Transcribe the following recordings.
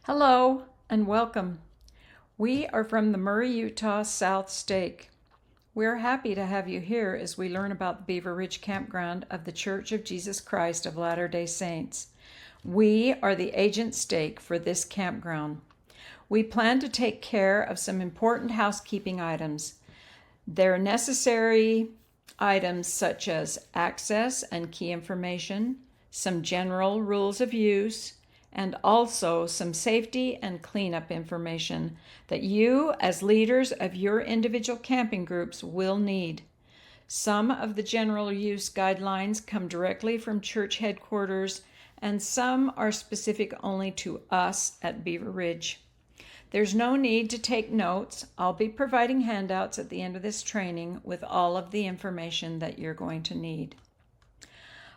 Hello and welcome. We are from the Murray, Utah South Stake. We're happy to have you here as we learn about the Beaver Ridge Campground of the Church of Jesus Christ of Latter-day Saints. We are the agent stake for this campground. We plan to take care of some important housekeeping items. They're necessary items such as access and key information, some general rules of use, and also some safety and cleanup information that you, as leaders of your individual camping groups, will need. Some of the general use guidelines come directly from church headquarters, and some are specific only to us at Beaver Ridge. There's no need to take notes. I'll be providing handouts at the end of this training with all of the information that you're going to need.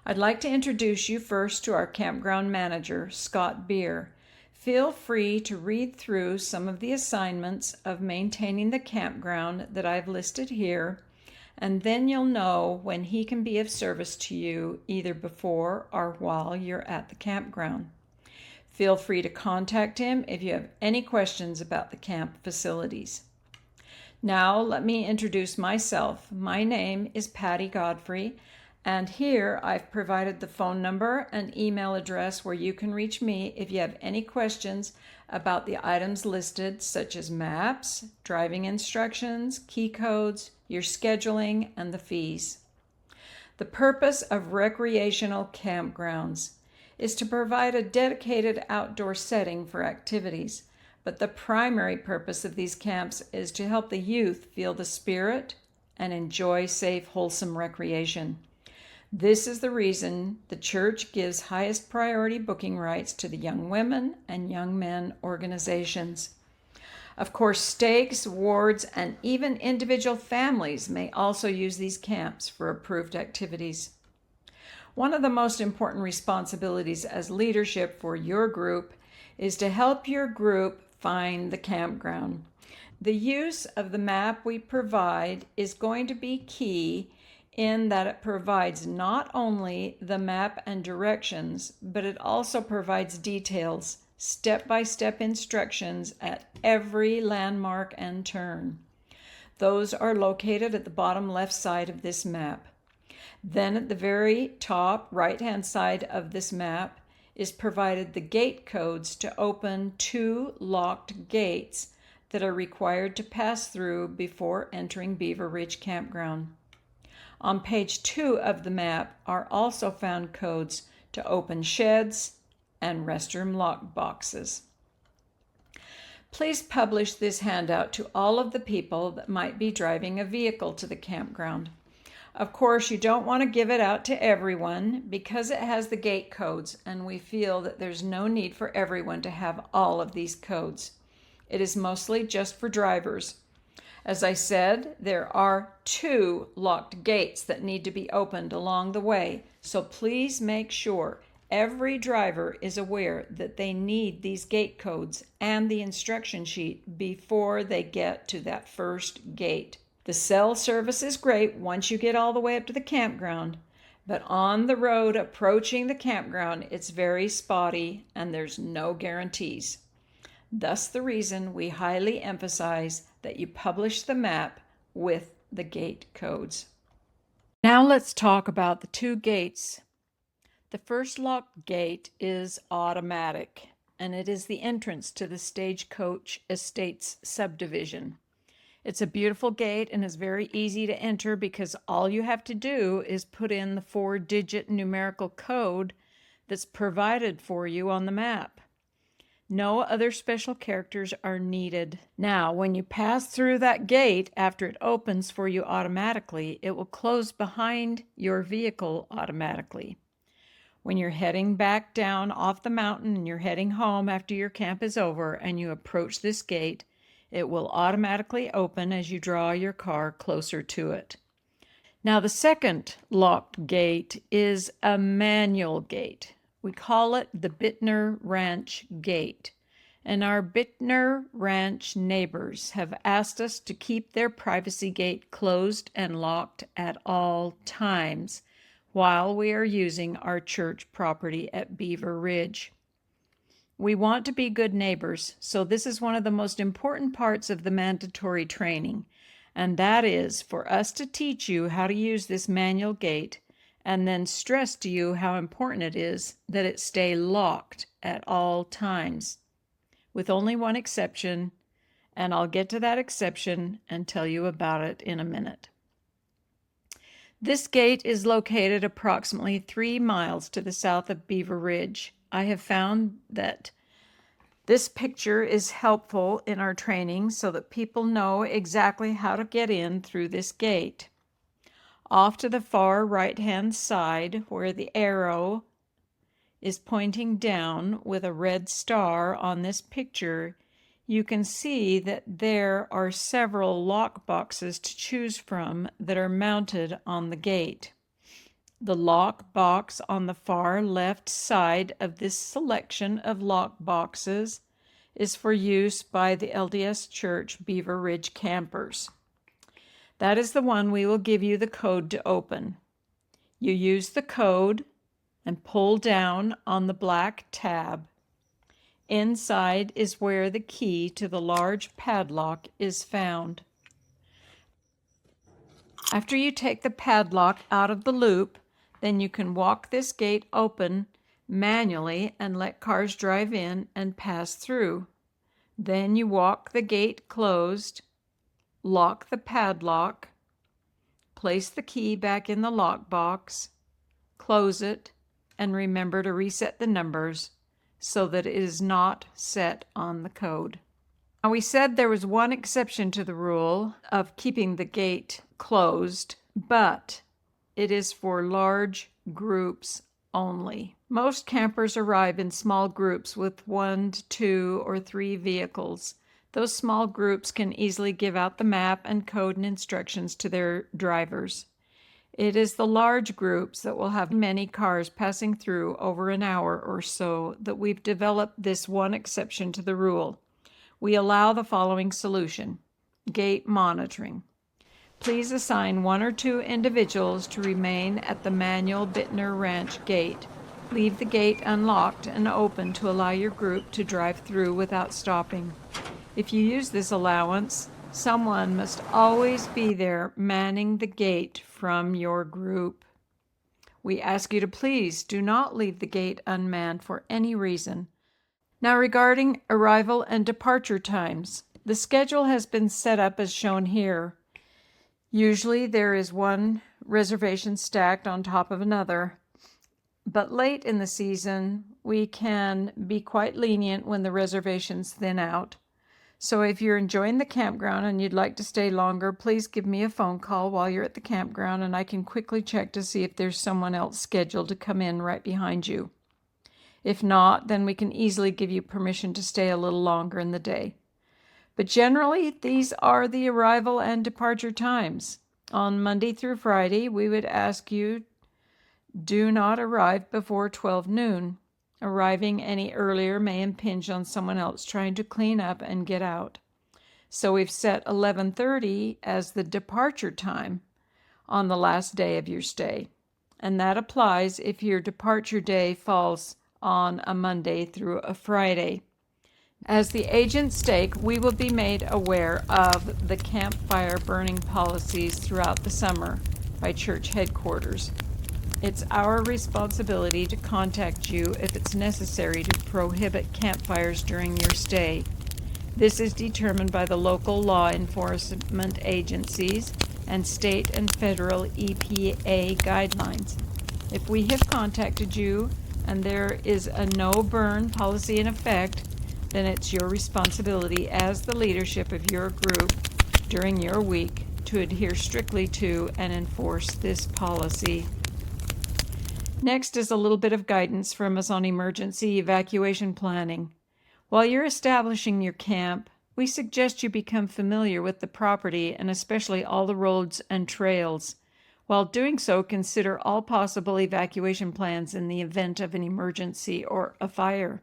I'd like to introduce you first to our campground manager, Scott Beer. Feel free to read through some of the assignments of maintaining the campground that I've listed here, and then you'll know when he can be of service to you either before or while you're at the campground. Feel free to contact him if you have any questions about the camp facilities. Now let me introduce myself. My name is Patty Godfrey, and here I've provided the phone number and email address where you can reach me if you have any questions about the items listed, such as maps, driving instructions, key codes, your scheduling, and the fees. The purpose of recreational campgrounds is to provide a dedicated outdoor setting for activities, but the primary purpose of these camps is to help the youth feel the spirit and enjoy safe, wholesome recreation. This is the reason the church gives highest priority booking rights to the young women and young men organizations. Of course, stakes, wards, and even individual families may also use these camps for approved activities. One of the most important responsibilities as leadership for your group is to help your group find the campground. The use of the map we provide is going to be key in that it provides not only the map and directions, but it also provides details, step-by-step instructions at every landmark and turn. Those are located at the bottom left side of this map. Then at the very top right-hand side of this map is provided the gate codes to open 2 locked gates that are required to pass through before entering Beaver Ridge Campground. On page 2 of the map are also found codes to open sheds and restroom lock boxes. Please publish this handout to all of the people that might be driving a vehicle to the campground. Of course, you don't want to give it out to everyone because it has the gate codes, and we feel that there's no need for everyone to have all of these codes. It is mostly just for drivers. As I said, there are 2 locked gates that need to be opened along the way, so please make sure every driver is aware that they need these gate codes and the instruction sheet before they get to that first gate. The cell service is great once you get all the way up to the campground, but on the road approaching the campground, it's very spotty and there's no guarantees. Thus the reason we highly emphasize that you publish the map with the gate codes. Now let's talk about the 2 gates. The first locked gate is automatic, and it is the entrance to the Stagecoach Estates subdivision. It's a beautiful gate and is very easy to enter because all you have to do is put in the 4-digit numerical code that's provided for you on the map. No other special characters are needed. Now, when you pass through that gate after it opens for you automatically, it will close behind your vehicle automatically. When you're heading back down off the mountain and you're heading home after your camp is over and you approach this gate, it will automatically open as you draw your car closer to it. Now, the second locked gate is a manual gate. We call it the Bittner Ranch Gate, and our Bittner Ranch neighbors have asked us to keep their privacy gate closed and locked at all times while we are using our church property at Beaver Ridge. We want to be good neighbors, so this is one of the most important parts of the mandatory training, and that is for us to teach you how to use this manual gate and then stress to you how important it is that it stay locked at all times, with only one exception, and I'll get to that exception and tell you about it in a minute. This gate is located approximately 3 miles to the south of Beaver Ridge. I have found that this picture is helpful in our training so that people know exactly how to get in through this gate. Off to the far right-hand side, where the arrow is pointing down with a red star on this picture, you can see that there are several lock boxes to choose from that are mounted on the gate. The lock box on the far left side of this selection of lock boxes is for use by the LDS Church Beaver Ridge campers. That is the one we will give you the code to open. You use the code and pull down on the black tab. Inside is where the key to the large padlock is found. After you take the padlock out of the loop, then you can walk this gate open manually and let cars drive in and pass through. Then you walk the gate closed, lock the padlock, place the key back in the lockbox, close it, and remember to reset the numbers so that it is not set on the code. Now, we said there was one exception to the rule of keeping the gate closed, but it is for large groups only. Most campers arrive in small groups with 1 to 2 or 3 vehicles. Those small groups can easily give out the map and code and instructions to their drivers. It is the large groups that will have many cars passing through over an hour or so that we've developed this one exception to the rule. We allow the following solution: gate monitoring. Please assign 1 or 2 individuals to remain at the manual Bittner Ranch gate. Leave the gate unlocked and open to allow your group to drive through without stopping. If you use this allowance, someone must always be there manning the gate from your group. We ask you to please do not leave the gate unmanned for any reason. Now, regarding arrival and departure times, the schedule has been set up as shown here. Usually there is one reservation stacked on top of another, but late in the season we can be quite lenient when the reservations thin out. So if you're enjoying the campground and you'd like to stay longer, please give me a phone call while you're at the campground and I can quickly check to see if there's someone else scheduled to come in right behind you. If not, then we can easily give you permission to stay a little longer in the day. But generally, these are the arrival and departure times. On Monday through Friday, we would ask you do not arrive before 12 noon. Arriving any earlier may impinge on someone else trying to clean up and get out. So we've set 11:30 as the departure time on the last day of your stay. And that applies if your departure day falls on a Monday through a Friday. As the agent stake, we will be made aware of the campfire burning policies throughout the summer by church headquarters. It's our responsibility to contact you if it's necessary to prohibit campfires during your stay. This is determined by the local law enforcement agencies and state and federal EPA guidelines. If we have contacted you and there is a no-burn policy in effect, then it's your responsibility as the leadership of your group during your week to adhere strictly to and enforce this policy. Next is a little bit of guidance from us on emergency evacuation planning. While you're establishing your camp, we suggest you become familiar with the property and especially all the roads and trails. While doing so, consider all possible evacuation plans in the event of an emergency or a fire.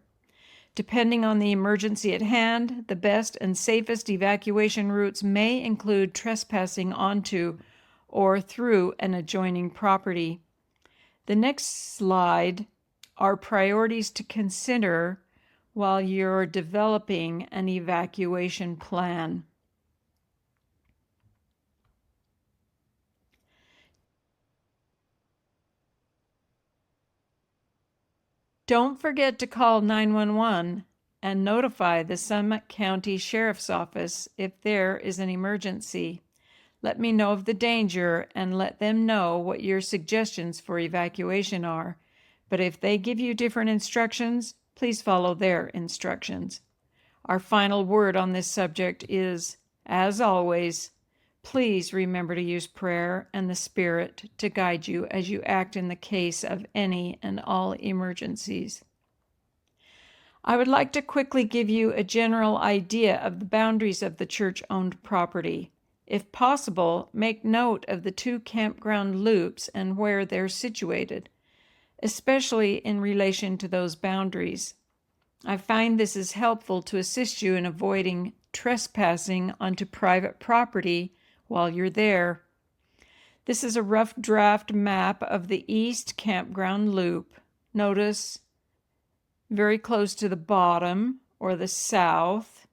Depending on the emergency at hand, the best and safest evacuation routes may include trespassing onto or through an adjoining property. The next slide are priorities to consider while you're developing an evacuation plan. Don't forget to call 911 and notify the Summit County Sheriff's Office if there is an emergency. Let me know of the danger and let them know what your suggestions for evacuation are. But if they give you different instructions, please follow their instructions. Our final word on this subject is, as always, please remember to use prayer and the Spirit to guide you as you act in the case of any and all emergencies. I would like to quickly give you a general idea of the boundaries of the church-owned property. If possible, make note of the 2 campground loops and where they're situated, especially in relation to those boundaries. I find this is helpful to assist you in avoiding trespassing onto private property while you're there. This is a rough draft map of the East Campground Loop. Notice very close to the bottom or the south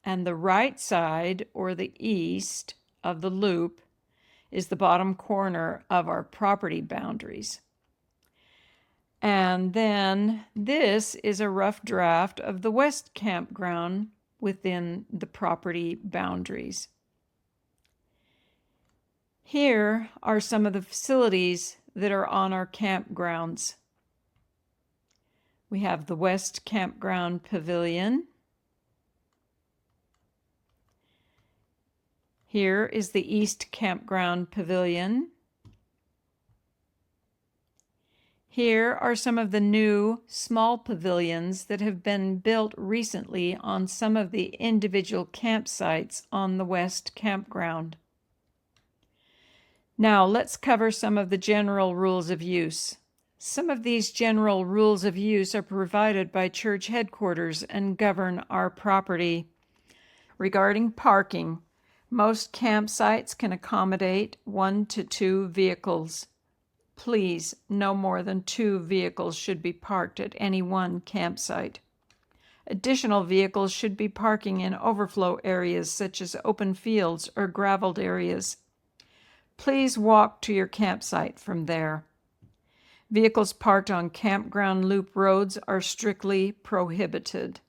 and the right side or the east of the loop is the bottom corner of our property boundaries. And then this is a rough draft of the West Campground within the property boundaries. Here are some of the facilities that are on our campgrounds. We have the West Campground Pavilion. Here is the East Campground Pavilion. Here are some of the new small pavilions that have been built recently on some of the individual campsites on the West Campground. Now let's cover some of the general rules of use. Some of these general rules of use are provided by church headquarters and govern our property. Regarding parking, most campsites can accommodate 1 to 2 vehicles. Please, no more than 2 vehicles should be parked at any one campsite. Additional vehicles should be parking in overflow areas such as open fields or graveled areas. Please walk to your campsite from there. Vehicles parked on campground loop roads are strictly prohibited.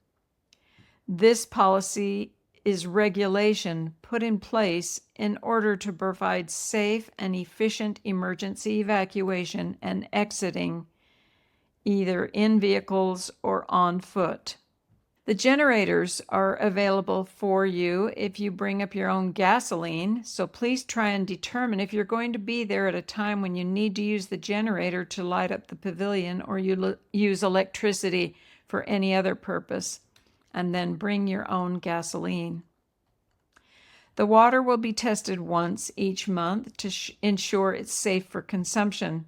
This policy is regulation put in place in order to provide safe and efficient emergency evacuation and exiting, either in vehicles or on foot. The generators are available for you if you bring up your own gasoline, so please try and determine if you're going to be there at a time when you need to use the generator to light up the pavilion or you use electricity for any other purpose, and then bring your own gasoline. The water will be tested once each month to ensure it's safe for consumption.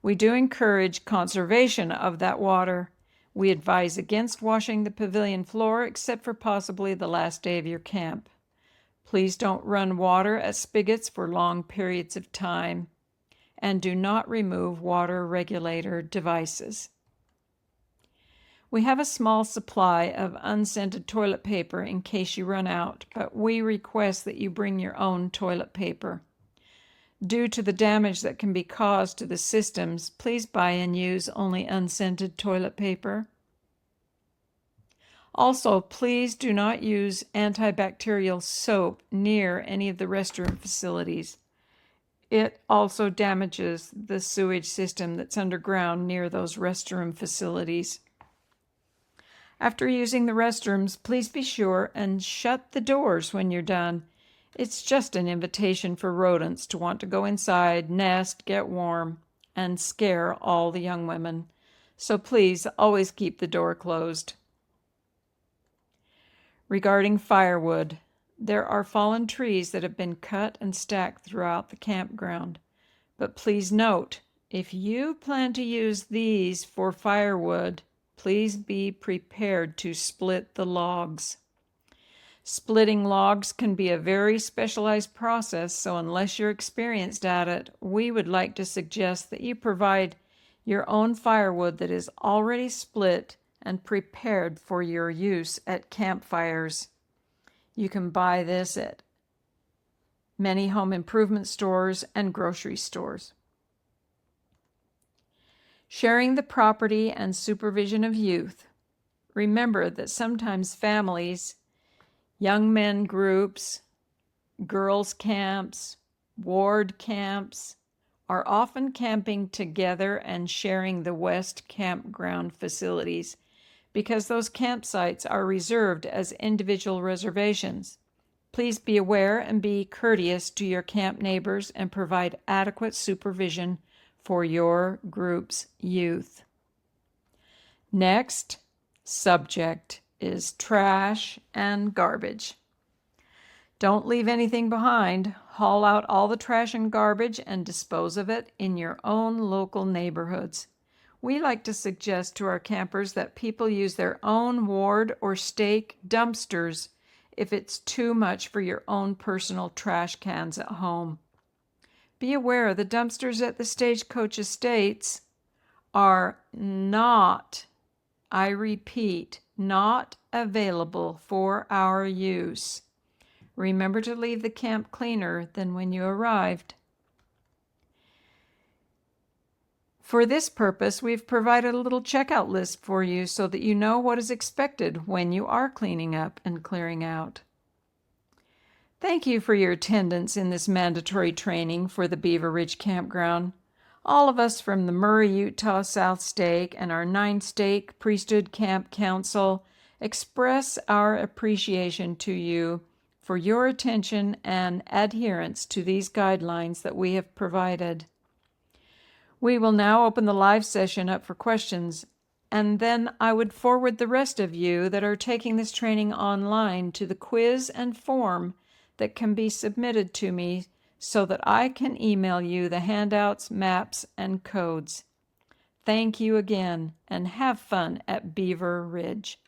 We do encourage conservation of that water. We advise against washing the pavilion floor except for possibly the last day of your camp. Please don't run water at spigots for long periods of time, and do not remove water regulator devices. We have a small supply of unscented toilet paper in case you run out, but we request that you bring your own toilet paper. Due to the damage that can be caused to the systems, please buy and use only unscented toilet paper. Also, please do not use antibacterial soap near any of the restroom facilities. It also damages the sewage system that's underground near those restroom facilities. After using the restrooms, please be sure and shut the doors when you're done. It's just an invitation for rodents to want to go inside, nest, get warm, and scare all the young women. So please always keep the door closed. Regarding firewood, there are fallen trees that have been cut and stacked throughout the campground. But please note, if you plan to use these for firewood, please be prepared to split the logs. Splitting logs can be a very specialized process, so unless you're experienced at it, we would like to suggest that you provide your own firewood that is already split and prepared for your use at campfires. You can buy this at many home improvement stores and grocery stores. Sharing the property and supervision of youth. Remember that sometimes families, young men groups, girls' camps, ward camps are often camping together and sharing the West Campground facilities because those campsites are reserved as individual reservations. Please be aware and be courteous to your camp neighbors and provide adequate supervision for your group's youth. Next subject is trash and garbage. Don't leave anything behind. Haul out all the trash and garbage and dispose of it in your own local neighborhoods. We like to suggest to our campers that people use their own ward or stake dumpsters if it's too much for your own personal trash cans at home. Be aware the dumpsters at the Stagecoach Estates are not, I repeat, not available for our use. Remember to leave the camp cleaner than when you arrived. For this purpose, we've provided a little checkout list for you so that you know what is expected when you are cleaning up and clearing out. Thank you for your attendance in this mandatory training for the Beaver Ridge Campground. All of us from the Murray, Utah South Stake and our 9-stake Priesthood Camp Council express our appreciation to you for your attention and adherence to these guidelines that we have provided. We will now open the live session up for questions, and then I would forward the rest of you that are taking this training online to the quiz and form that can be submitted to me so that I can email you the handouts, maps, and codes. Thank you again, and have fun at Beaver Ridge.